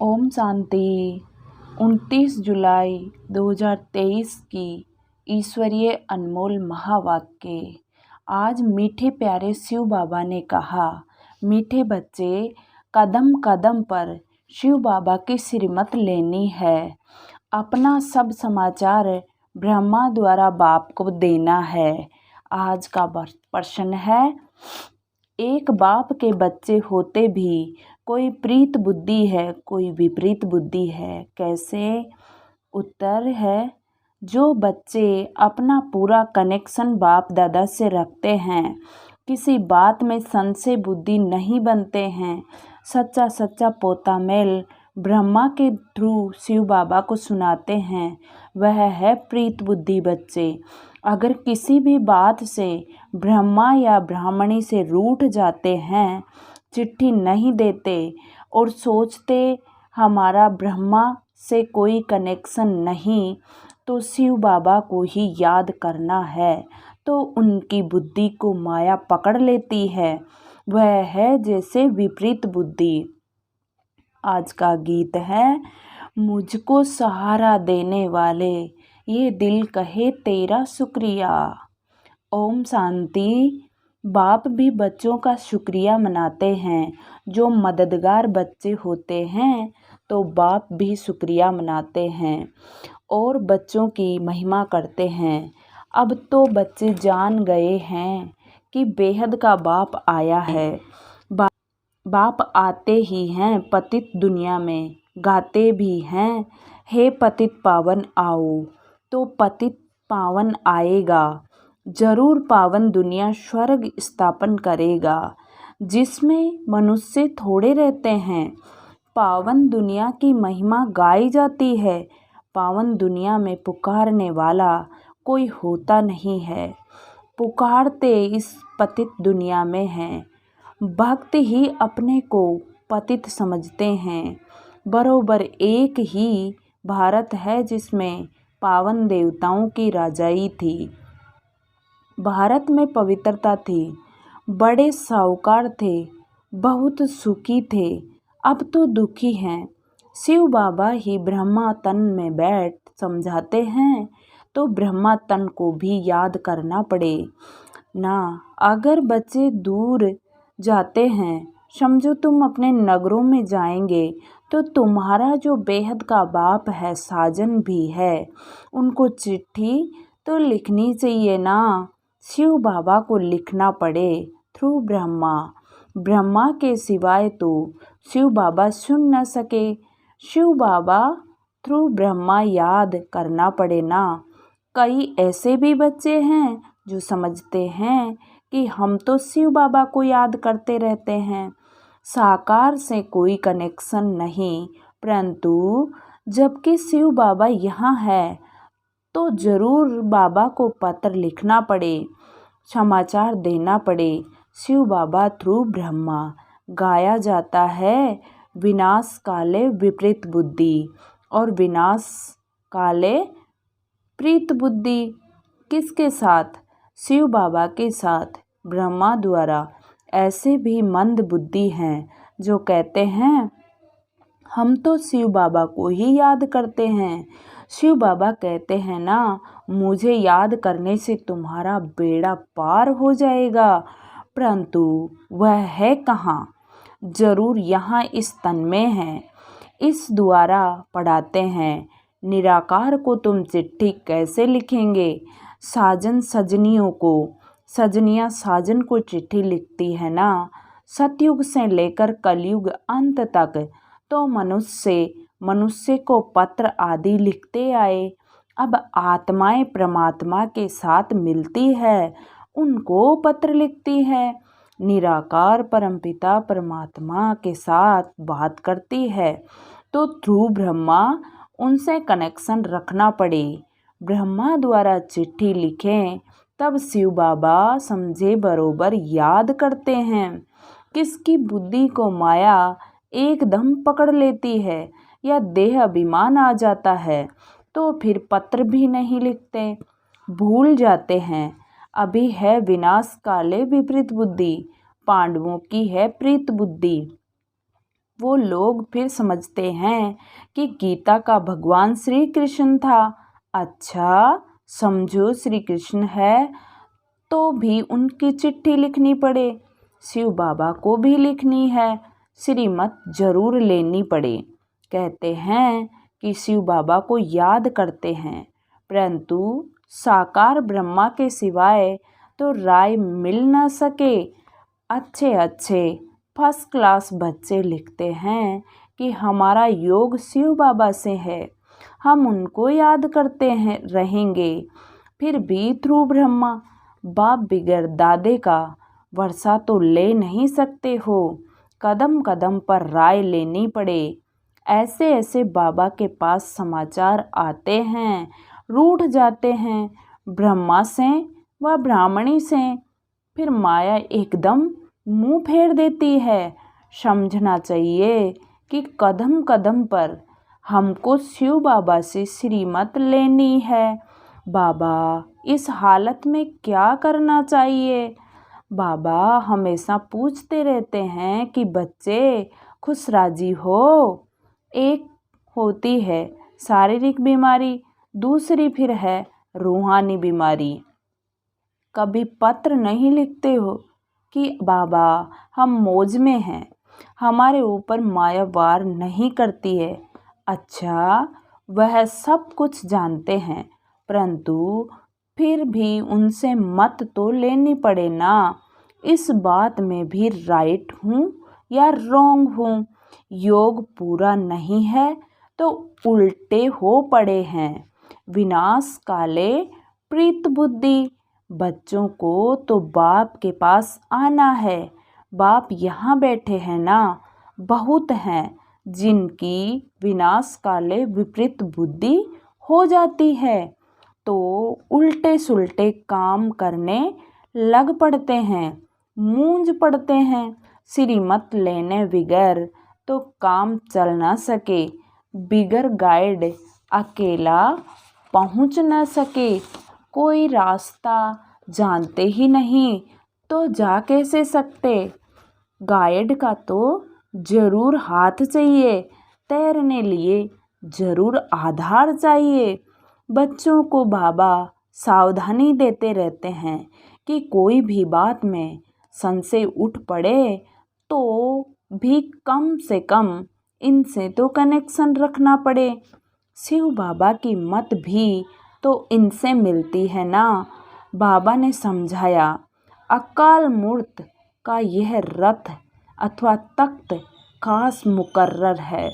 ओम शांति। 29 जुलाई 2023 की ईश्वरीय अनमोल महावाक्य। आज मीठे प्यारे शिव बाबा ने कहा, मीठे बच्चे, कदम कदम पर शिव बाबा की श्रीमत लेनी है। अपना सब समाचार ब्रह्मा द्वारा बाप को देना है। आज का प्रश्न है, एक बाप के बच्चे होते भी कोई प्रीत बुद्धि है, कोई विपरीत बुद्धि है। कैसे? उत्तर है, जो बच्चे अपना पूरा कनेक्शन बाप दादा से रखते हैं, किसी बात में संशय बुद्धि नहीं बनते हैं, सच्चा सच्चा पोता मेल ब्रह्मा के थ्रू शिव बाबा को सुनाते हैं, वह है प्रीत बुद्धि बच्चे। अगर किसी भी बात से ब्रह्मा या ब्राह्मणी से रूठ जाते हैं, चिट्ठी नहीं देते और सोचते हमारा ब्रह्मा से कोई कनेक्शन नहीं, तो शिव बाबा को ही याद करना है, तो उनकी बुद्धि को माया पकड़ लेती है। वह है जैसे विपरीत बुद्धि। आज का गीत है, मुझको सहारा देने वाले ये दिल कहे तेरा शुक्रिया। ओम शांति। बाप भी बच्चों का शुक्रिया मनाते हैं। जो मददगार बच्चे होते हैं तो बाप भी शुक्रिया मनाते हैं और बच्चों की महिमा करते हैं। अब तो बच्चे जान गए हैं कि बेहद का बाप आया है। बाप आते ही हैं पतित दुनिया में, गाते भी हैं, हे पतित पावन आओ। तो पतित पावन आएगा, जरूर पावन दुनिया स्वर्ग स्थापन करेगा, जिसमें मनुष्य थोड़े रहते हैं। पावन दुनिया की महिमा गाई जाती है। पावन दुनिया में पुकारने वाला कोई होता नहीं है। पुकारते इस पतित दुनिया में हैं। भक्त ही अपने को पतित समझते हैं। बरोबर एक ही भारत है जिसमें पावन देवताओं की राजाई थी। भारत में पवित्रता थी, बड़े साहूकार थे, बहुत सुखी थे। अब तो दुखी हैं। शिव बाबा ही ब्रह्मा तन में बैठ समझाते हैं, तो ब्रह्मा तन को भी याद करना पड़े ना। अगर बच्चे दूर जाते हैं, समझो तुम अपने नगरों में जाएंगे, तो तुम्हारा जो बेहद का बाप है, साजन भी है, उनको चिट्ठी तो लिखनी चाहिए ना। शिव बाबा को लिखना पड़े थ्रू ब्रह्मा। ब्रह्मा के सिवाय तो शिव बाबा सुन न सके। शिव बाबा थ्रू ब्रह्मा याद करना पड़े ना। कई ऐसे भी बच्चे हैं जो समझते हैं कि हम तो शिव बाबा को याद करते रहते हैं, साकार से कोई कनेक्शन नहीं। परंतु जबकि शिव बाबा यहाँ है, तो जरूर बाबा को पत्र लिखना पड़े, समाचार देना पड़े। शिव बाबा थ्रू ब्रह्मा गाया जाता है, विनाश काले विपरीत बुद्धि और विनाश काले प्रीत बुद्धि। किसके साथ? शिव बाबा के साथ। ब्रह्मा द्वारा ऐसे भी मंद बुद्धि हैं जो कहते हैं, हम तो शिव बाबा को ही याद करते हैं। शिव बाबा कहते हैं ना, मुझे याद करने से तुम्हारा बेड़ा पार हो जाएगा। परंतु वह है कहाँ? जरूर यहाँ इस तन में है। इस द्वारा पढ़ाते हैं, निराकार को तुम चिट्ठी कैसे लिखेंगे? साजन सजनियों को, सजनियाँ साजन को चिट्ठी लिखती है ना। सतयुग से लेकर कलयुग अंत तक तो मनुष्य को पत्र आदि लिखते आए। अब आत्माएं परमात्मा के साथ मिलती है, उनको पत्र लिखती है। निराकार परमपिता परमात्मा के साथ बात करती है, तो थ्रू ब्रह्मा उनसे कनेक्शन रखना पड़े। ब्रह्मा द्वारा चिट्ठी लिखें, तब शिव बाबा समझे बरोबर याद करते हैं। किसकी बुद्धि को माया एकदम पकड़ लेती है या देह अभिमान आ जाता है, तो फिर पत्र भी नहीं लिखते, भूल जाते हैं। अभी है विनाश काले विपरीत बुद्धि, पांडवों की है प्रीत बुद्धि। वो लोग फिर समझते हैं कि गीता का भगवान श्री कृष्ण था। अच्छा, समझो श्री कृष्ण है तो भी उनकी चिट्ठी लिखनी पड़े, शिव बाबा को भी लिखनी है, श्रीमत जरूर लेनी पड़े। कहते हैं कि शिव बाबा को याद करते हैं, परंतु साकार ब्रह्मा के सिवाय तो राय मिल न सके। अच्छे अच्छे फर्स्ट क्लास बच्चे लिखते हैं कि हमारा योग शिव बाबा से है, हम उनको याद करते हैं रहेंगे। फिर भी ध्रुव ब्रह्मा, बाप बिगड़ दादे का वर्षा तो ले नहीं सकते हो, कदम कदम पर राय लेनी पड़े। ऐसे ऐसे बाबा के पास समाचार आते हैं, रूठ जाते हैं ब्रह्मा से व ब्राह्मणी से। फिर माया एकदम मुंह फेर देती है। समझना चाहिए कि कदम कदम पर हमको शिव बाबा से श्रीमत लेनी है। बाबा इस हालत में क्या करना चाहिए? बाबा हमेशा पूछते रहते हैं कि बच्चे खुश राजी हो। एक होती है शारीरिक बीमारी, दूसरी फिर है रूहानी बीमारी। कभी पत्र नहीं लिखते हो कि बाबा हम मौज में हैं, हमारे ऊपर माया वार नहीं करती है। अच्छा, वह सब कुछ जानते हैं, परंतु फिर भी उनसे मत तो लेनी पड़े ना। इस बात में भी राइट हूँ या रॉन्ग हूँ? योग पूरा नहीं है तो उल्टे हो पड़े हैं। विनाश काले प्रीत बुद्धि। बच्चों को तो बाप के पास आना है। बाप यहाँ बैठे हैं ना, बहुत हैं जिनकी विनाश काले विपरीत बुद्धि हो जाती है तो उल्टे सुल्टे काम करने लग पड़ते हैं, मूंझ पड़ते हैं। श्रीमत लेने बिगर तो काम चल ना सके, बिगर गाइड अकेला पहुंच न सके। कोई रास्ता जानते ही नहीं तो जा कैसे सकते? गाइड का तो जरूर हाथ चाहिए, तैरने लिए जरूर आधार चाहिए। बच्चों को बाबा सावधानी देते रहते हैं कि कोई भी बात में संशय उठ पड़े तो भी कम से कम इनसे तो कनेक्शन रखना पड़े। शिव बाबा की मत भी तो इनसे मिलती है ना। बाबा ने समझाया, अकाल मूर्त का यह रथ अथवा तख्त खास मुकर्रर है।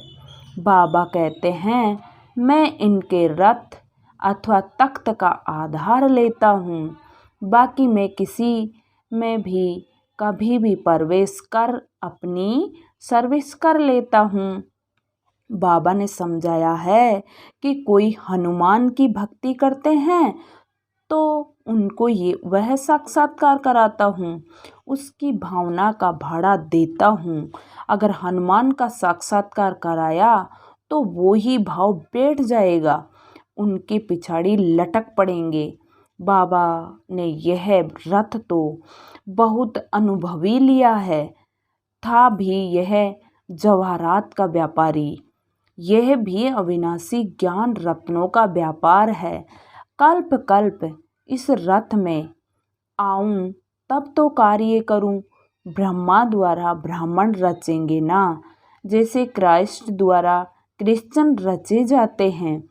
बाबा कहते हैं मैं इनके रथ अथवा तख्त का आधार लेता हूँ, बाकी मैं किसी में भी कभी भी प्रवेश कर अपनी सर्विस कर लेता हूँ। बाबा ने समझाया है कि कोई हनुमान की भक्ति करते हैं तो उनको ये वह साक्षात्कार कराता हूँ, उसकी भावना का भाड़ा देता हूँ। अगर हनुमान का साक्षात्कार कराया तो वो ही भाव बैठ जाएगा, उनके पिछाड़ी लटक पड़ेंगे। बाबा ने यह रथ तो बहुत अनुभवी लिया है, था भी यह जवाहरात का व्यापारी, यह भी अविनाशी ज्ञान रत्नों का व्यापार है। कल्प कल्प इस रथ में आऊं तब तो कार्य करूं। ब्रह्मा द्वारा ब्राह्मण रचेंगे ना, जैसे क्राइस्ट द्वारा क्रिश्चियन रचे जाते हैं।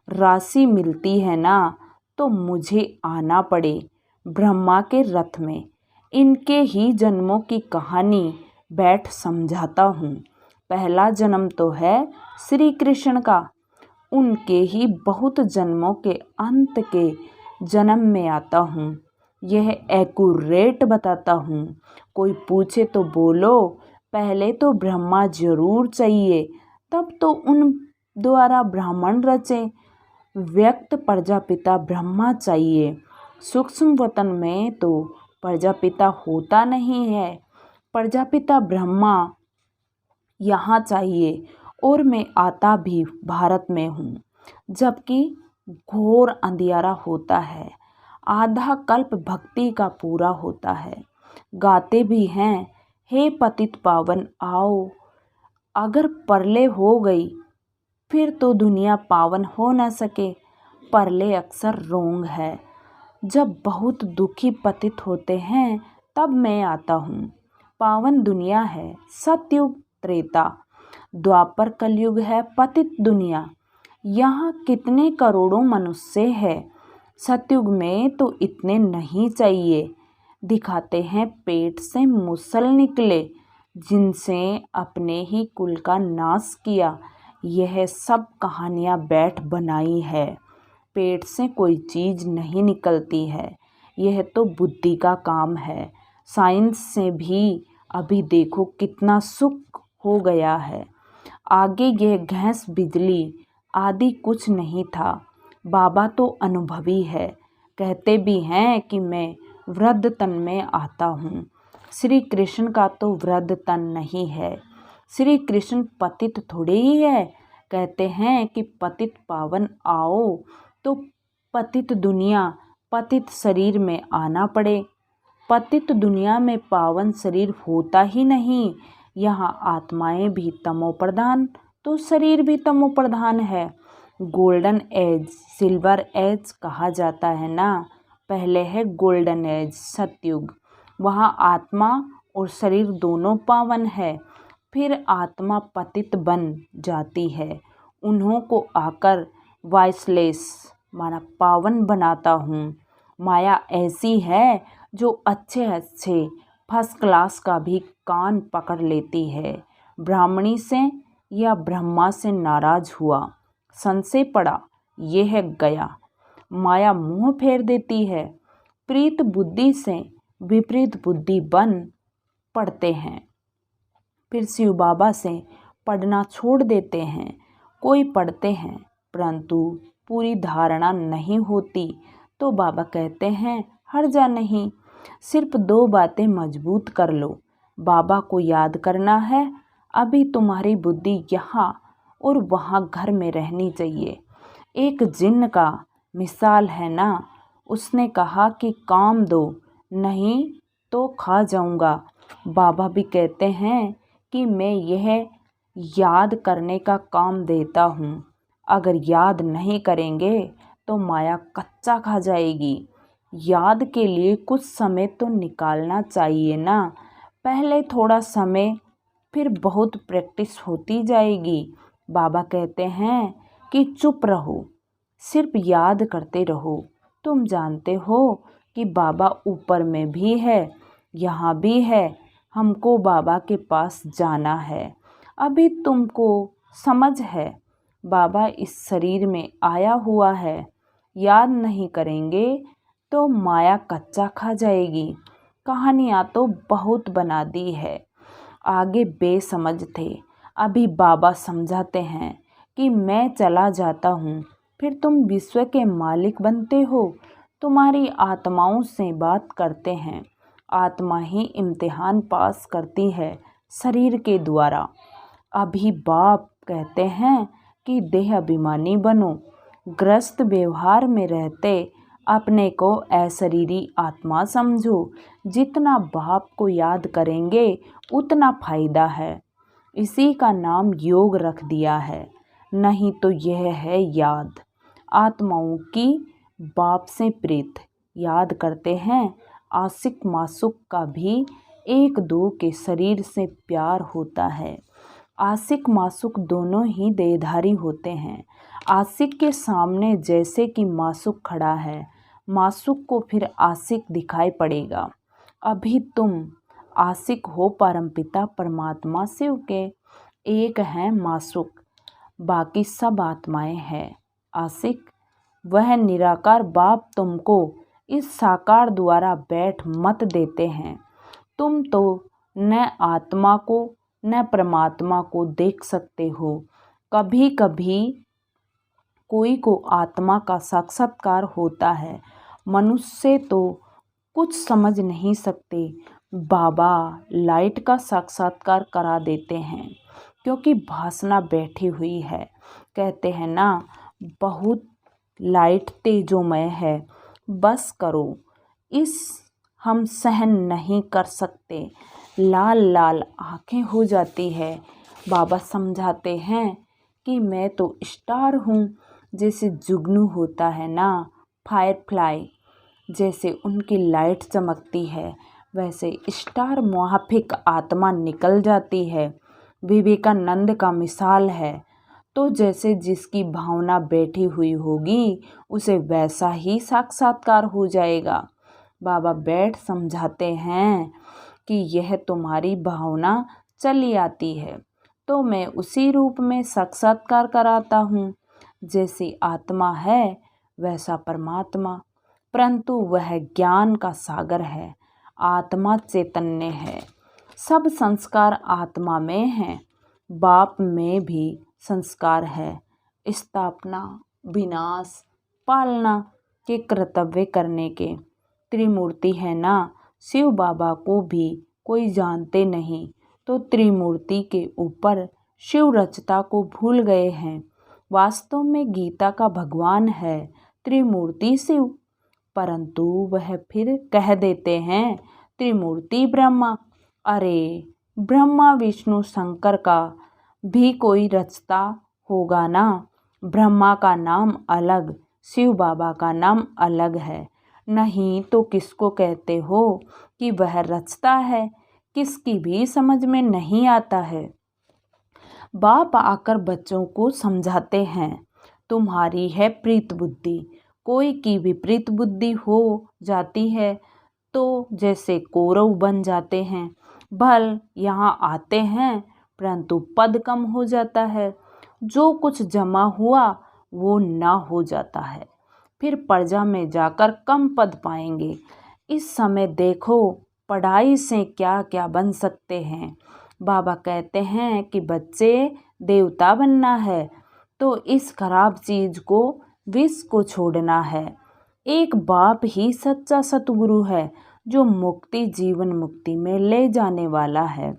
राशि मिलती है ना तो मुझे आना पड़े ब्रह्मा के रथ में। इनके ही जन्मों की कहानी बैठ समझाता हूँ। पहला जन्म तो है श्री कृष्ण का, उनके ही बहुत जन्मों के अंत के जन्म में आता हूँ। यह एक्यूरेट बताता हूँ। कोई पूछे तो बोलो पहले तो ब्रह्मा जरूर चाहिए, तब तो उन द्वारा ब्राह्मण रचे। व्यक्त प्रजापिता ब्रह्मा चाहिए। सूक्ष्म वतन में तो प्रजापिता होता नहीं है, प्रजापिता ब्रह्मा यहाँ चाहिए। और मैं आता भी भारत में हूँ, जबकि घोर अंधियारा होता है, आधा कल्प भक्ति का पूरा होता है। गाते भी हैं, हे पतित पावन आओ, अगर परले हो गई फिर तो दुनिया पावन हो न सके। परले अक्सर रोंग है। जब बहुत दुखी पतित होते हैं तब मैं आता हूँ। पावन दुनिया है सतयुग त्रेता, द्वापर कलयुग है पतित दुनिया। यहाँ कितने करोड़ों मनुष्य है, सतयुग में तो इतने नहीं चाहिए। दिखाते हैं पेट से मुसल निकले, जिनसे अपने ही कुल का नाश किया। यह सब कहानियाँ बैठ बनाई है। पेट से कोई चीज़ नहीं निकलती है, यह तो बुद्धि का काम है। साइंस से भी अभी देखो कितना सुख हो गया है। आगे यह गैस बिजली आदि कुछ नहीं था। बाबा तो अनुभवी है, कहते भी हैं कि मैं वृद्ध तन में आता हूँ। श्री कृष्ण का तो वृद्ध तन नहीं है। श्री कृष्ण पतित थोड़े ही है। कहते हैं कि पतित पावन आओ, तो पतित दुनिया पतित शरीर में आना पड़े। पतित दुनिया में पावन शरीर होता ही नहीं। यहाँ आत्माएं भी तमो प्रधान तो शरीर भी तमो प्रधान है। गोल्डन एज सिल्वर एज कहा जाता है ना। पहले है गोल्डन एज सतयुग, वहाँ आत्मा और शरीर दोनों पावन है। फिर आत्मा पतित बन जाती है, उन्हों को आकर वाइसलेस माना पावन बनाता हूँ। माया ऐसी है जो अच्छे अच्छे फर्स्ट क्लास का भी कान पकड़ लेती है। ब्राह्मणी से या ब्रह्मा से नाराज हुआ, संशय पड़ा, यह है गया। माया मुंह फेर देती है। प्रीत बुद्धि से विपरीत बुद्धि बन पड़ते हैं। फिर शिव बाबा से पढ़ना छोड़ देते हैं। कोई पढ़ते हैं परंतु पूरी धारणा नहीं होती, तो बाबा कहते हैं हर्जा नहीं। सिर्फ 2 बातें मजबूत कर लो। बाबा को याद करना है। अभी तुम्हारी बुद्धि यहाँ और वहाँ घर में रहनी चाहिए। एक जिन्न का मिसाल है ना, उसने कहा कि काम दो, नहीं तो खा जाऊंगा। बाबा भी कहते हैं कि मैं यह याद करने का काम देता हूँ। अगर याद नहीं करेंगे तो माया कच्चा खा जाएगी। याद के लिए कुछ समय तो निकालना चाहिए ना। पहले थोड़ा समय, फिर बहुत प्रैक्टिस होती जाएगी। बाबा कहते हैं कि चुप रहो, सिर्फ याद करते रहो। तुम जानते हो कि बाबा ऊपर में भी है, यहाँ भी है। हमको बाबा के पास जाना है। अभी तुमको समझ है, बाबा इस शरीर में आया हुआ है। याद नहीं करेंगे तो माया कच्चा खा जाएगी। कहानियाँ तो बहुत बना दी है। आगे बेसमझ थे, अभी बाबा समझाते हैं कि मैं चला जाता हूँ, फिर तुम विश्व के मालिक बनते हो। तुम्हारी आत्माओं से बात करते हैं। आत्मा ही इम्तिहान पास करती है शरीर के द्वारा। अभी बाप कहते हैं कि देह अभिमानी बनो। ग्रस्त व्यवहार में रहते अपने को अशरीरी आत्मा समझो। जितना बाप को याद करेंगे उतना फायदा है। इसी का नाम योग रख दिया है, नहीं तो यह है याद। आत्माओं की बाप से प्रीत याद करते हैं। आशिक मासूक का भी 1-2 के शरीर से प्यार होता है। आशिक मासूक दोनों ही देहधारी होते हैं। आशिक के सामने जैसे कि मासूक खड़ा है, मासूक को फिर आशिक दिखाई पड़ेगा। अभी तुम आशिक हो परमपिता परमात्मा शिव के। एक हैं मासूक, बाकी सब आत्माएं हैं आशिक। वह निराकार बाप तुमको इस साकार द्वारा बैठ मत देते हैं। तुम तो न आत्मा को न परमात्मा को देख सकते हो। कभी कभी कोई को आत्मा का साक्षात्कार होता है, मनुष्य तो कुछ समझ नहीं सकते। बाबा लाइट का साक्षात्कार करा देते हैं, क्योंकि भासना बैठी हुई है। कहते हैं ना, बहुत लाइट तेजोमय है, बस करो, इस हम सहन नहीं कर सकते। लाल लाल आँखें हो जाती है, बाबा समझाते हैं कि मैं तो स्टार हूँ। जैसे जुगनू होता है ना, फायरफ्लाई, जैसे उनकी लाइट चमकती है, वैसे स्टार मुआफिक आत्मा निकल जाती है। विवेकानंद का मिसाल है, तो जैसे जिसकी भावना बैठी हुई होगी उसे वैसा ही साक्षात्कार हो जाएगा। बाबा बैठ समझाते हैं कि यह तुम्हारी भावना चली आती है तो मैं उसी रूप में साक्षात्कार कराता हूँ। जैसी आत्मा है वैसा परमात्मा, परंतु वह ज्ञान का सागर है, आत्मा चैतन्य है। सब संस्कार आत्मा में हैं। बाप में भी संस्कार है। स्थापना, विनाश, पालना के कर्तव्य करने के। त्रिमूर्ति है ना, शिव बाबा को भी कोई जानते नहीं तो त्रिमूर्ति के ऊपर शिव रचता को भूल गए हैं। वास्तव में गीता का भगवान है त्रिमूर्ति शिव, परंतु वह फिर कह देते हैं त्रिमूर्ति ब्रह्मा। अरे ब्रह्मा विष्णु शंकर का भी कोई रचता होगा ना। ब्रह्मा का नाम अलग, शिव बाबा का नाम अलग है। नहीं तो किसको कहते हो कि वह रचता है, किसकी भी समझ में नहीं आता है। बाप आकर बच्चों को समझाते हैं, तुम्हारी है प्रीत बुद्धि, कोई की विपरीत बुद्धि हो जाती है तो जैसे कौरव बन जाते हैं। भल यहाँ आते हैं परंतु पद कम हो जाता है, जो कुछ जमा हुआ वो ना हो जाता है, फिर प्रजा में जाकर कम पद पाएंगे। इस समय देखो पढ़ाई से क्या क्या बन सकते हैं। बाबा कहते हैं कि बच्चे देवता बनना है तो इस खराब चीज को, विष को छोड़ना है। एक बाप ही सच्चा सतगुरु है जो मुक्ति, जीवन मुक्ति में ले जाने वाला है।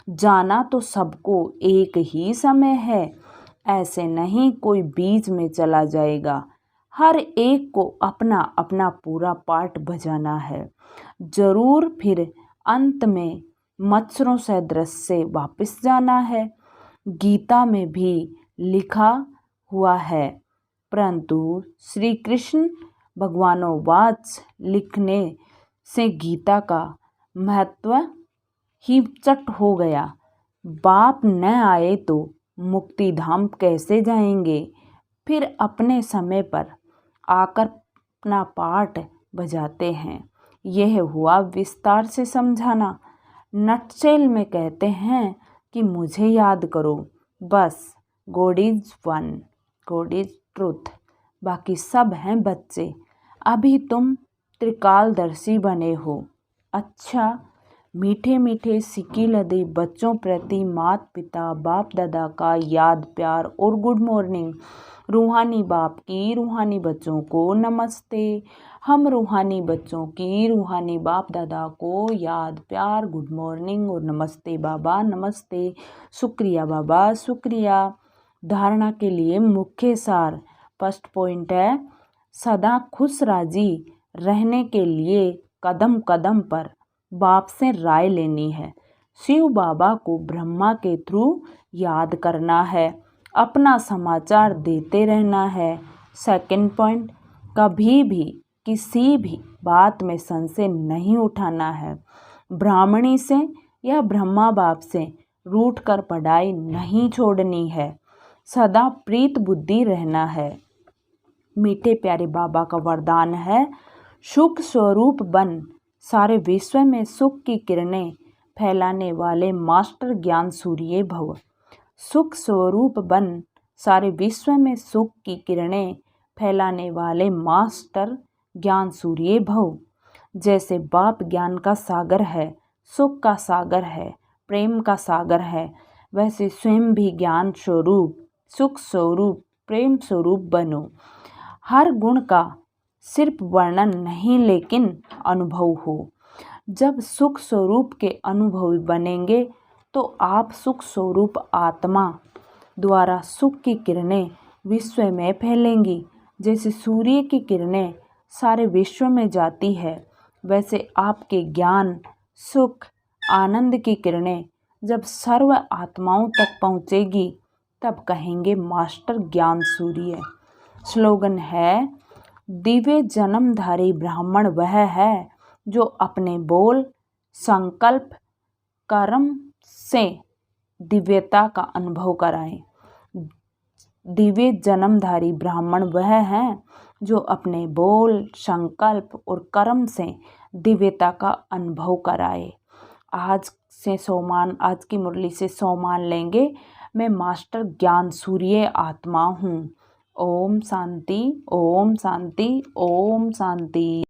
जाना तो सबको एक ही समय है, ऐसे नहीं कोई बीच में चला जाएगा। हर एक को अपना अपना पूरा पार्ट बजाना है। जरूर फिर अंत में मच्छरों सदृश से वापस जाना है। गीता में भी लिखा हुआ है, परंतु श्री कृष्ण भगवानोवाच लिखने से गीता का महत्व ही चट हो गया। बाप न आए तो मुक्ति धाम कैसे जाएंगे। फिर अपने समय पर आकर अपना पाठ बजाते हैं। यह हुआ विस्तार से समझाना। नटशेल में कहते हैं कि मुझे याद करो, बस God is one, God is truth, बाकी सब हैं बच्चे। अभी तुम त्रिकालदर्शी बने हो। अच्छा, मीठे मीठे सिक्की लदे बच्चों प्रति माता पिता बाप दादा का याद प्यार और गुड मॉर्निंग। रूहानी बाप की रूहानी बच्चों को नमस्ते। हम रूहानी बच्चों की रूहानी बाप दादा को याद प्यार, गुड मॉर्निंग और नमस्ते बाबा, नमस्ते। शुक्रिया बाबा, शुक्रिया। धारणा के लिए मुख्य सार। फर्स्ट पॉइंट है, सदा खुश राजी रहने के लिए कदम कदम पर बाप से राय लेनी है। शिव बाबा को ब्रह्मा के थ्रू याद करना है, अपना समाचार देते रहना है। सेकंड पॉइंट, कभी भी किसी भी बात में संशय नहीं उठाना है। ब्राह्मणी से या ब्रह्मा बाप से रूठ कर पढ़ाई नहीं छोड़नी है। सदा प्रीत बुद्धि रहना है। मीठे प्यारे बाबा का वरदान है, सुख स्वरूप बन, सारे विश्व में सुख की किरणें फैलाने वाले मास्टर ज्ञान सूर्य भव। सुख स्वरूप बन, सारे विश्व में सुख की किरणें फैलाने वाले मास्टर ज्ञान सूर्य भव। जैसे बाप ज्ञान का सागर है, सुख का सागर है, प्रेम का सागर है, वैसे स्वयं भी ज्ञान स्वरूप, सुख स्वरूप, प्रेम स्वरूप बनो। हर गुण का सिर्फ वर्णन नहीं लेकिन अनुभव हो। जब सुख स्वरूप के अनुभवी बनेंगे तो आप सुख स्वरूप आत्मा द्वारा सुख की किरणें विश्व में फैलेंगी। जैसे सूर्य की किरणें सारे विश्व में जाती है, वैसे आपके ज्ञान, सुख, आनंद की किरणें जब सर्व आत्माओं तक पहुँचेगी तब कहेंगे मास्टर ज्ञान सूर्य। स्लोगन है, दिव्य जन्मधारी ब्राह्मण वह है जो अपने बोल, संकल्प, कर्म से दिव्यता का अनुभव कराए। दिव्य जन्मधारी ब्राह्मण वह है जो अपने बोल, संकल्प और कर्म से दिव्यता का अनुभव कराए। आज की मुरली से सोमान लेंगे, मैं मास्टर ज्ञान सूर्य आत्मा हूँ। ओम शांति, ओम शांति, ओम शांति।